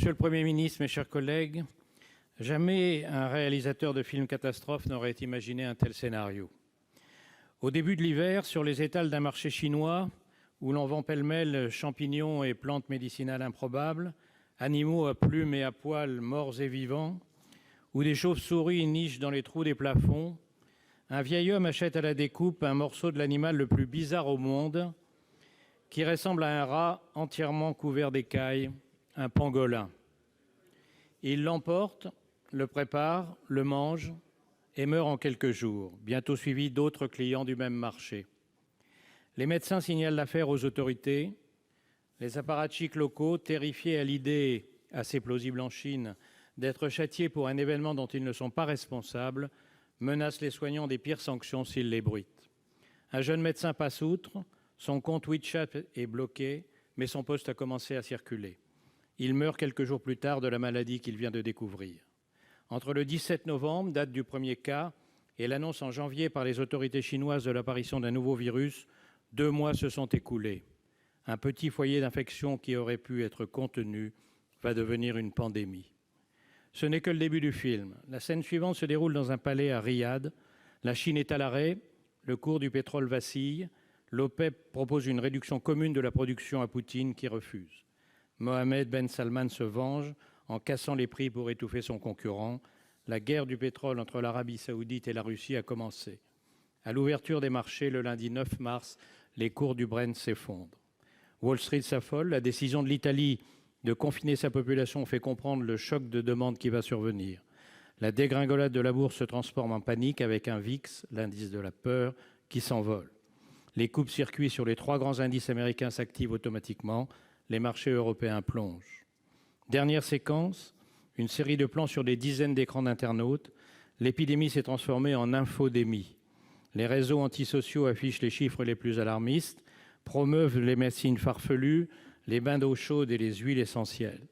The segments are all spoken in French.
Monsieur le Premier ministre, mes chers collègues, jamais un réalisateur de films catastrophes n'aurait imaginé un tel scénario. Au début de l'hiver, sur les étals d'un marché chinois, où l'on vend pêle-mêle champignons et plantes médicinales improbables, animaux à plumes et à poils morts et vivants, où des chauves-souris nichent dans les trous des plafonds, un vieil homme achète à la découpe un morceau de l'animal le plus bizarre au monde, qui ressemble à un rat entièrement couvert d'écailles, un pangolin. Il l'emporte, le prépare, le mange et meurt en quelques jours, bientôt suivi d'autres clients du même marché. Les médecins signalent l'affaire aux autorités. Les apparatchiks locaux, terrifiés à l'idée, assez plausible en Chine, d'être châtiés pour un événement dont ils ne sont pas responsables, menacent les soignants des pires sanctions s'ils l'ébruitent. Un jeune médecin passe outre, son compte WeChat est bloqué, mais son poste a commencé à circuler. Il meurt quelques jours plus tard de la maladie qu'il vient de découvrir. Entre le 17 novembre, date du premier cas, et l'annonce en janvier par les autorités chinoises de l'apparition d'un nouveau virus, 2 mois se sont écoulés. Un petit foyer d'infection qui aurait pu être contenu va devenir une pandémie. Ce n'est que le début du film. La scène suivante se déroule dans un palais à Riyad. La Chine est à l'arrêt, le cours du pétrole vacille. L'OPEP propose une réduction commune de la production à Poutine qui refuse. Mohamed Ben Salman se venge en cassant les prix pour étouffer son concurrent. La guerre du pétrole entre l'Arabie saoudite et la Russie a commencé. À l'ouverture des marchés, le lundi 9 mars, les cours du Brent s'effondrent. Wall Street s'affole. La décision de l'Italie de confiner sa population fait comprendre le choc de demande qui va survenir. La dégringolade de la bourse se transforme en panique avec un VIX, l'indice de la peur, qui s'envole. Les coupes-circuits sur les 3 grands indices américains s'activent automatiquement. Les marchés européens plongent. Dernière séquence, une série de plans sur des dizaines d'écrans d'internautes. L'épidémie s'est transformée en infodémie. Les réseaux antisociaux affichent les chiffres les plus alarmistes, promeuvent les médecines farfelues, les bains d'eau chaude et les huiles essentielles.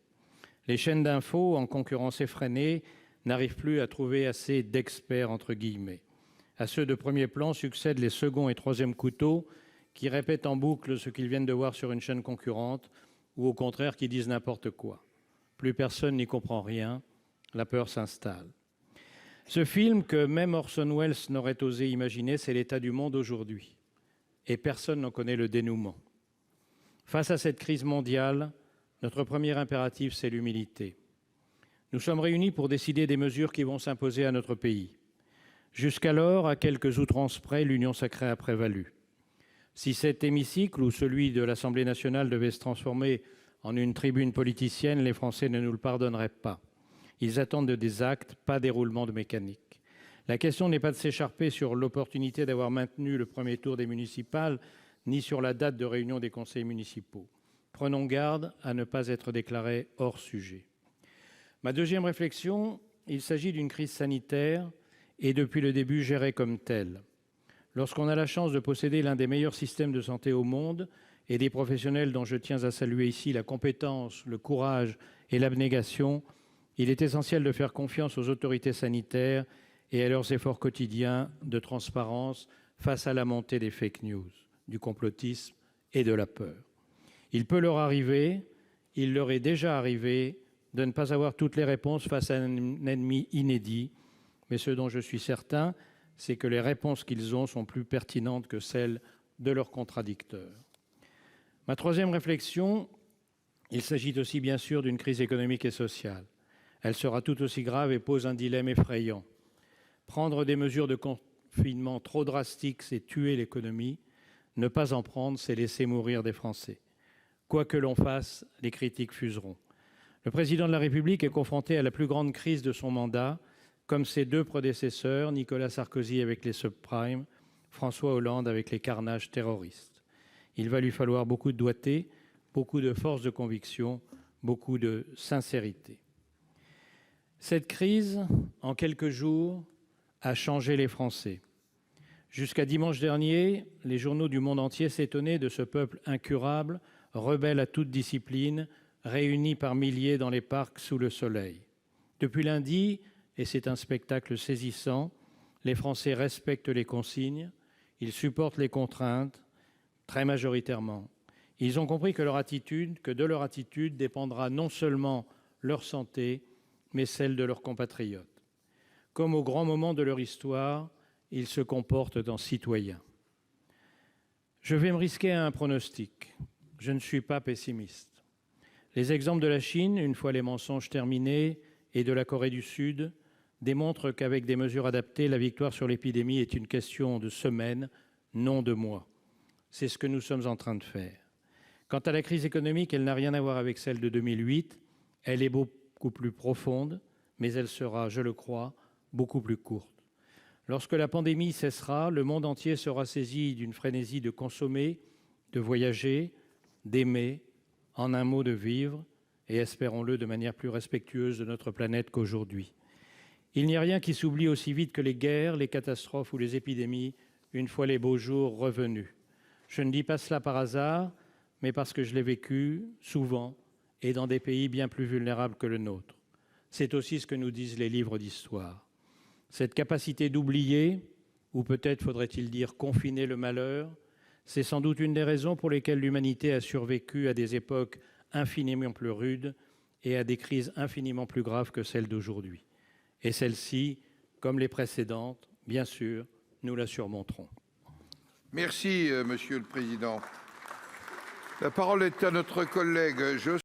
Les chaînes d'infos, en concurrence effrénée, n'arrivent plus à trouver assez d'experts, entre guillemets. À ceux de premier plan succèdent les second et troisième couteaux qui répètent en boucle ce qu'ils viennent de voir sur une chaîne concurrente ou au contraire qui disent n'importe quoi. Plus personne n'y comprend rien, la peur s'installe. Ce film que même Orson Welles n'aurait osé imaginer, c'est l'état du monde aujourd'hui. Et personne n'en connaît le dénouement. Face à cette crise mondiale, notre premier impératif, c'est l'humilité. Nous sommes réunis pour décider des mesures qui vont s'imposer à notre pays. Jusqu'alors, à quelques outrances près, l'union sacrée a prévalu. Si cet hémicycle ou celui de l'Assemblée nationale devait se transformer en une tribune politicienne, les Français ne nous le pardonneraient pas. Ils attendent des actes, pas des roulements de mécanique. La question n'est pas de s'écharper sur l'opportunité d'avoir maintenu le premier tour des municipales, ni sur la date de réunion des conseils municipaux. Prenons garde à ne pas être déclarés hors sujet. Ma deuxième réflexion, il s'agit d'une crise sanitaire et depuis le début gérée comme telle. Lorsqu'on a la chance de posséder l'un des meilleurs systèmes de santé au monde et des professionnels dont je tiens à saluer ici la compétence, le courage et l'abnégation, il est essentiel de faire confiance aux autorités sanitaires et à leurs efforts quotidiens de transparence face à la montée des fake news, du complotisme et de la peur. Il peut leur arriver, il leur est déjà arrivé, de ne pas avoir toutes les réponses face à un ennemi inédit, mais ce dont je suis certain, c'est que les réponses qu'ils ont sont plus pertinentes que celles de leurs contradicteurs. Ma troisième réflexion, il s'agit aussi bien sûr d'une crise économique et sociale. Elle sera tout aussi grave et pose un dilemme effrayant. Prendre des mesures de confinement trop drastiques, c'est tuer l'économie. Ne pas en prendre, c'est laisser mourir des Français. Quoi que l'on fasse, les critiques fuseront. Le président de la République est confronté à la plus grande crise de son mandat, comme ses 2 prédécesseurs, Nicolas Sarkozy avec les subprimes, François Hollande avec les carnages terroristes. Il va lui falloir beaucoup de doigté, beaucoup de force de conviction, beaucoup de sincérité. Cette crise, en quelques jours, a changé les Français. Jusqu'à dimanche dernier, les journaux du monde entier s'étonnaient de ce peuple incurable, rebelle à toute discipline, réuni par milliers dans les parcs sous le soleil. Depuis lundi, et c'est un spectacle saisissant, les Français respectent les consignes, ils supportent les contraintes, très majoritairement. Ils ont compris que de leur attitude dépendra non seulement leur santé, mais celle de leurs compatriotes. Comme aux grands moments de leur histoire, ils se comportent en citoyens. Je vais me risquer à un pronostic. Je ne suis pas pessimiste. Les exemples de la Chine, une fois les mensonges terminés, et de la Corée du Sud démontrent qu'avec des mesures adaptées, la victoire sur l'épidémie est une question de semaines, non de mois. C'est ce que nous sommes en train de faire. Quant à la crise économique, elle n'a rien à voir avec celle de 2008. Elle est beaucoup plus profonde, mais elle sera, je le crois, beaucoup plus courte. Lorsque la pandémie cessera, le monde entier sera saisi d'une frénésie de consommer, de voyager, d'aimer, en un mot de vivre, et espérons-le de manière plus respectueuse de notre planète qu'aujourd'hui. Il n'y a rien qui s'oublie aussi vite que les guerres, les catastrophes ou les épidémies, une fois les beaux jours revenus. Je ne dis pas cela par hasard, mais parce que je l'ai vécu souvent et dans des pays bien plus vulnérables que le nôtre. C'est aussi ce que nous disent les livres d'histoire. Cette capacité d'oublier, ou peut-être faudrait-il dire confiner le malheur, c'est sans doute une des raisons pour lesquelles l'humanité a survécu à des époques infiniment plus rudes et à des crises infiniment plus graves que celles d'aujourd'hui. Et celle-ci, comme les précédentes, bien sûr, nous la surmonterons. Merci, Monsieur le Président. La parole est à notre collègue